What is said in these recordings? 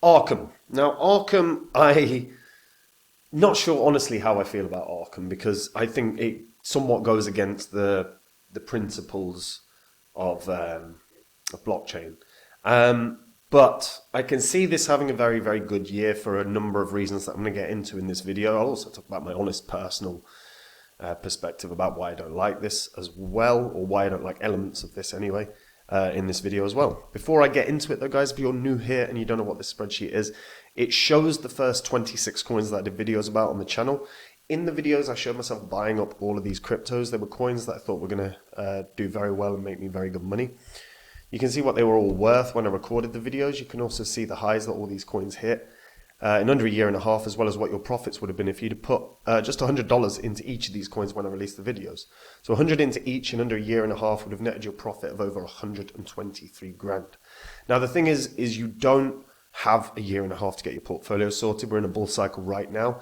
Arkham. Now, Arkham, not sure honestly how I feel about Arkham, because I think it somewhat goes against the principles of blockchain. But I can see this having a very, very good year for a number of reasons that I'm going to get into in this video. I'll also talk about my honest personal perspective about why I don't like this as well, or why I don't like elements of this anyway, in this video as well. Before I get into it though, guys, if you're new here and you don't know what this spreadsheet is, it shows the first 26 coins that I did videos about on the channel. In the videos, I showed myself buying up all of these cryptos. They were coins that I thought were going to do very well and make me very good money. You can see what they were all worth when I recorded the videos. You can also see the highs that all these coins hit in under a year and a half, as well as what your profits would have been if you'd have put just $100 into each of these coins when I released the videos. So 100 into each in under a year and a half would have netted your profit of over 123 grand. Now the thing is you don't have a year and a half to get your portfolio sorted. We're in a bull cycle right now.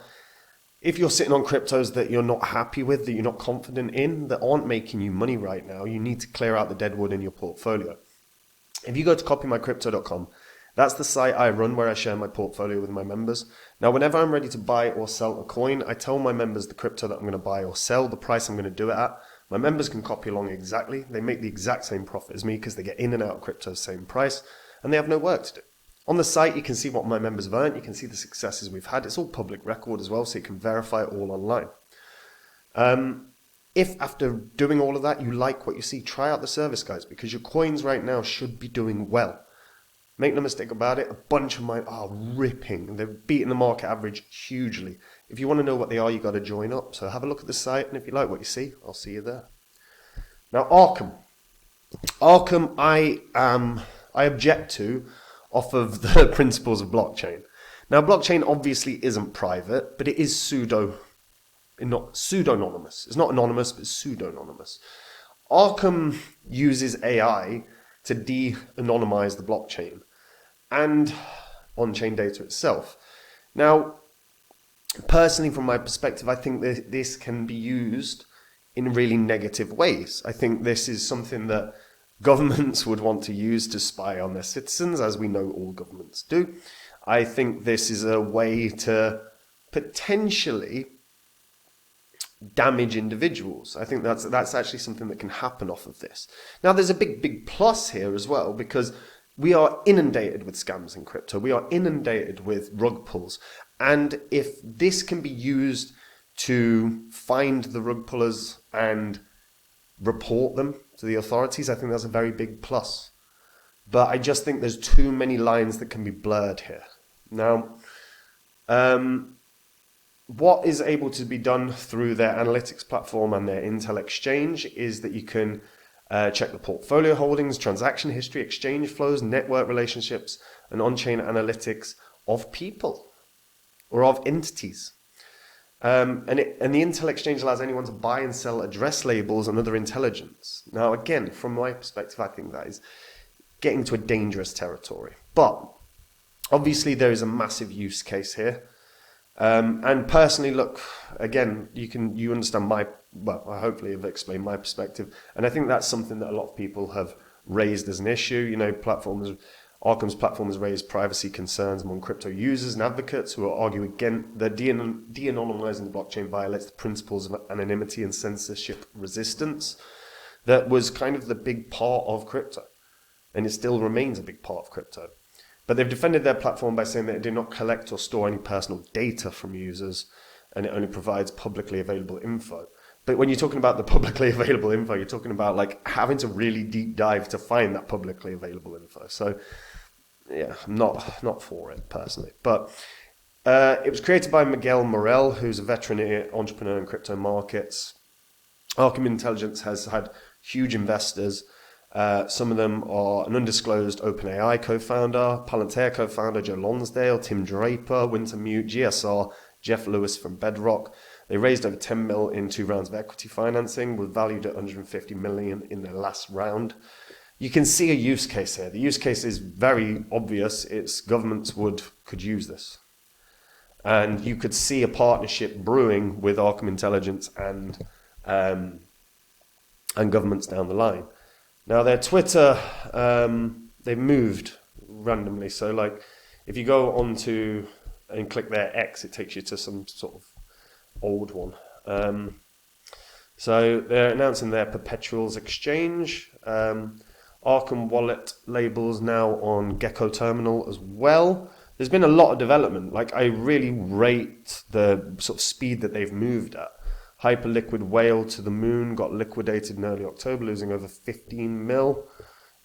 If you're sitting on cryptos that you're not happy with, that you're not confident in, that aren't making you money right now, you need to clear out the deadwood in your portfolio. If you go to copymycrypto.com, that's the site I run where I share my portfolio with my members. Now, whenever I'm ready to buy or sell a coin, I tell my members the crypto that I'm going to buy or sell, the price I'm going to do it at. My members can copy along exactly. They make the exact same profit as me because they get in and out of crypto same price, and they have no work to do. On the site, you can see what my members have earned. You can see the successes we've had. It's all public record as well, so you can verify it all online. If after doing all of that, you like what you see, try out the service, guys, because your coins right now should be doing well. Make no mistake about it, a bunch of mine are ripping. They're beating the market average hugely. If you want to know what they are, you got to join up. So have a look at the site, and if you like what you see, I'll see you there. Now, Arkham. Arkham, I object to off of the principles of blockchain. Now, blockchain obviously isn't private, but it is pseudo-anonymous. It's not anonymous, but pseudo-anonymous. Arkham uses AI to de-anonymize the blockchain and on-chain data itself. Now, personally, from my perspective, I think that this can be used in really negative ways. I think this is something that governments would want to use to spy on their citizens, as we know all governments do. I think this is a way to potentially damage individuals. I think that's actually something that can happen off of this. Now, there's a big plus here as well, because we are inundated with scams in crypto. We are inundated with rug pulls. And if this can be used to find the rug pullers and report them to the authorities, I think that's a very big plus. But I just think there's too many lines that can be blurred here. Now, what is able to be done through their analytics platform and their Intel exchange is that you can check the portfolio holdings, transaction history, exchange flows, network relationships, and on-chain analytics of people or of entities. And the Intel exchange allows anyone to buy and sell address labels and other intelligence. Now, again, from my perspective, I think that is getting to a dangerous territory. But obviously, there is a massive use case here. And personally, look, again, you understand I hopefully have explained my perspective. And I think that's something that a lot of people have raised as an issue. You know, Arkham's platform has raised privacy concerns among crypto users and advocates who are arguing again that de-anonymizing the blockchain violates the principles of anonymity and censorship resistance. That was kind of the big part of crypto, and it still remains a big part of crypto. But they've defended their platform by saying that it did not collect or store any personal data from users, and it only provides publicly available info. But when you're talking about the publicly available info, you're talking about like having to really deep dive to find that publicly available info. So yeah, I'm not for it personally. But it was created by Miguel Morel, who's a veteran entrepreneur in crypto markets. Arkham Intelligence has had huge investors. Some of them are an undisclosed OpenAI co-founder, Palantir co-founder Joe Lonsdale, Tim Draper, Wintermute, GSR, Jeff Lewis from Bedrock. They raised over 10 mil in 2 rounds of equity financing, were valued at 150 million in their last round. You can see a use case here. The use case is very obvious. It's governments could use this. And you could see a partnership brewing with Arkham Intelligence and governments down the line. Now their Twitter, they've moved randomly. So like If you go onto and click their X, it takes you to some sort of old one. So they're announcing their perpetuals exchange. Arkham Wallet labels now on Gecko Terminal as well. There's been a lot of development. Like, I really rate the sort of speed that they've moved at. Hyperliquid Whale to the Moon got liquidated in early October, losing over 15 mil.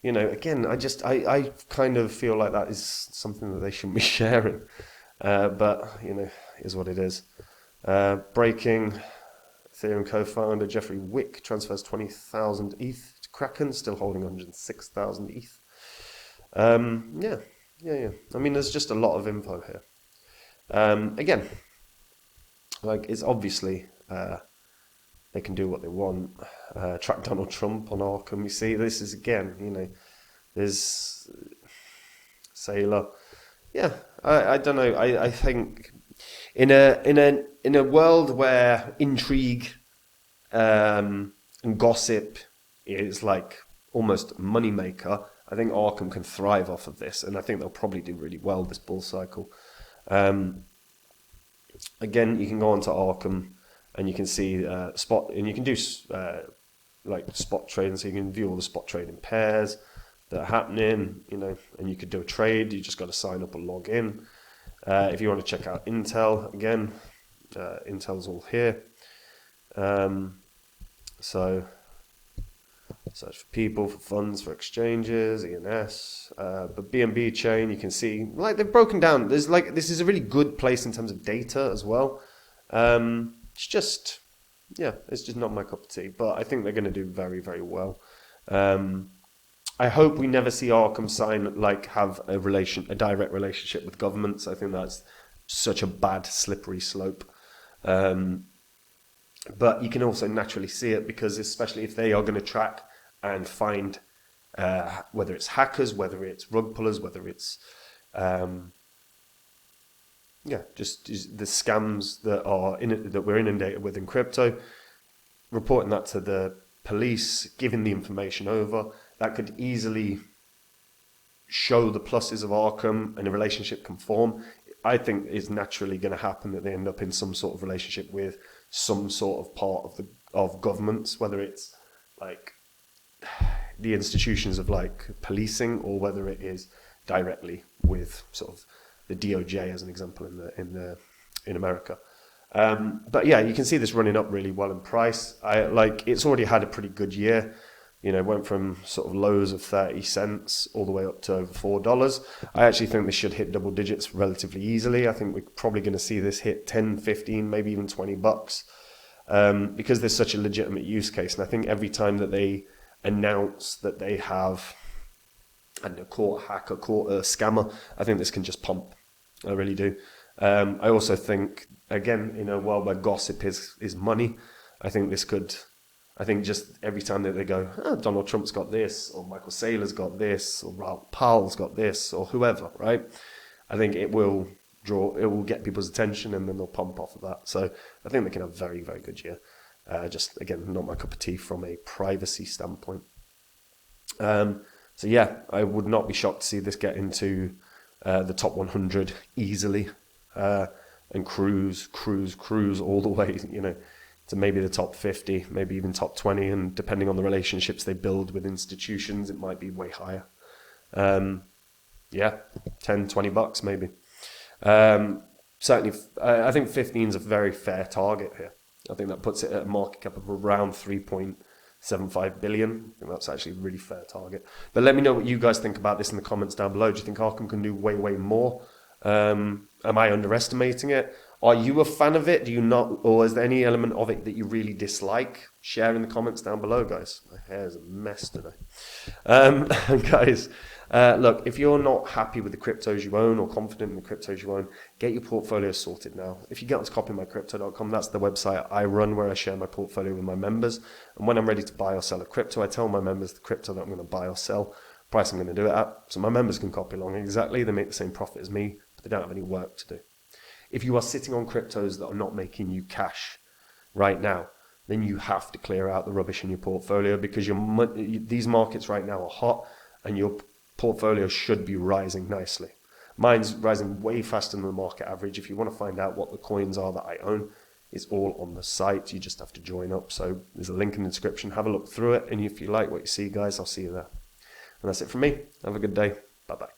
You know, again, I kind of feel like that is something that they shouldn't be sharing. But, you know, is what it is. Breaking, Ethereum co-founder Jeffrey Wick transfers 20,000 ETH to Kraken, still holding 106,000 ETH. Yeah. I mean, there's just a lot of info here. Again, like, it's obviously they can do what they want. Track Donald Trump on Arkham. You see, this is, again, you know, there's Sailor. Yeah, I don't know. I think in a world where intrigue and gossip is like almost a moneymaker, I think Arkham can thrive off of this, and I think they'll probably do really well this bull cycle. Again, you can go onto Arkham and you can see spot, and you can do like spot trading, so you can view all the spot trading pairs that are happening, you know, and you could do a trade. You just got to sign up or log in. If you want to check out Intel, again, Intel's all here. So search for people, for funds, for exchanges, ENS, but BNB chain, you can see, like, they've broken down. There's like, this is a really good place in terms of data as well. It's just, yeah, it's just not my cup of tea, but I think they're going to do very, very well. I hope we never see Arkham have a direct relationship with governments. I think that's such a bad, slippery slope. But you can also naturally see it, because especially if they are going to track and find whether it's hackers, whether it's rug pullers, whether it's just the scams that we're inundated with in crypto, reporting that to the police, giving the information over, that could easily show the pluses of Arkham, and a relationship can form. I think it's naturally going to happen that they end up in some sort of relationship with some sort of part of governments, whether it's like the institutions of like policing, or whether it is directly with sort of the DOJ, as an example, in America. But yeah, you can see this running up really well in price. It's already had a pretty good year. You know, went from sort of lows of 30 cents all the way up to over $4. I actually think this should hit double digits relatively easily. I think we're probably going to see this hit 10, 15, maybe even $20, because there's such a legitimate use case. And I think every time that they announce that they have, I don't know, caught a hacker, caught a scammer, I think this can just pump. I really do. I also think, again, in a world where gossip is money, I think this could... I think just every time that they go, Donald Trump's got this, or Michael Saylor's got this, or Ralph Powell's got this, or whoever, right? I think it will get people's attention, and then they'll pump off of that. So I think they can have a very, very good year. Just, again, not my cup of tea from a privacy standpoint. So yeah, I would not be shocked to see this get into the top 100 easily, and cruise all the way, you know, to maybe the top 50, maybe even top 20, and depending on the relationships they build with institutions, it might be way higher. Yeah, $10, $20 maybe. Certainly, I think 15 is a very fair target here. I think that puts it at a market cap of around 3.75 billion. I think that's actually a really fair target. But let me know what you guys think about this in the comments down below. Do you think Arkham can do way, way more? Am I underestimating it? Are you a fan of it? Do you not? Or is there any element of it that you really dislike? Share in the comments down below, guys. My hair is a mess today. Guys, look, if you're not happy with the cryptos you own, or confident in the cryptos you own, get your portfolio sorted now. If you get onto copymycrypto.com, that's the website I run, where I share my portfolio with my members. And when I'm ready to buy or sell a crypto, I tell my members the crypto that I'm going to buy or sell, price I'm going to do it at, so my members can copy along exactly. They make the same profit as me, but they don't have any work to do. If you are sitting on cryptos that are not making you cash right now, then you have to clear out the rubbish in your portfolio, because these markets right now are hot, and your portfolio should be rising nicely. Mine's rising way faster than the market average. If you want to find out what the coins are that I own, it's all on the site. You just have to join up. So there's a link in the description. Have a look through it. And if you like what you see, guys, I'll see you there. And that's it from me. Have a good day. Bye-bye.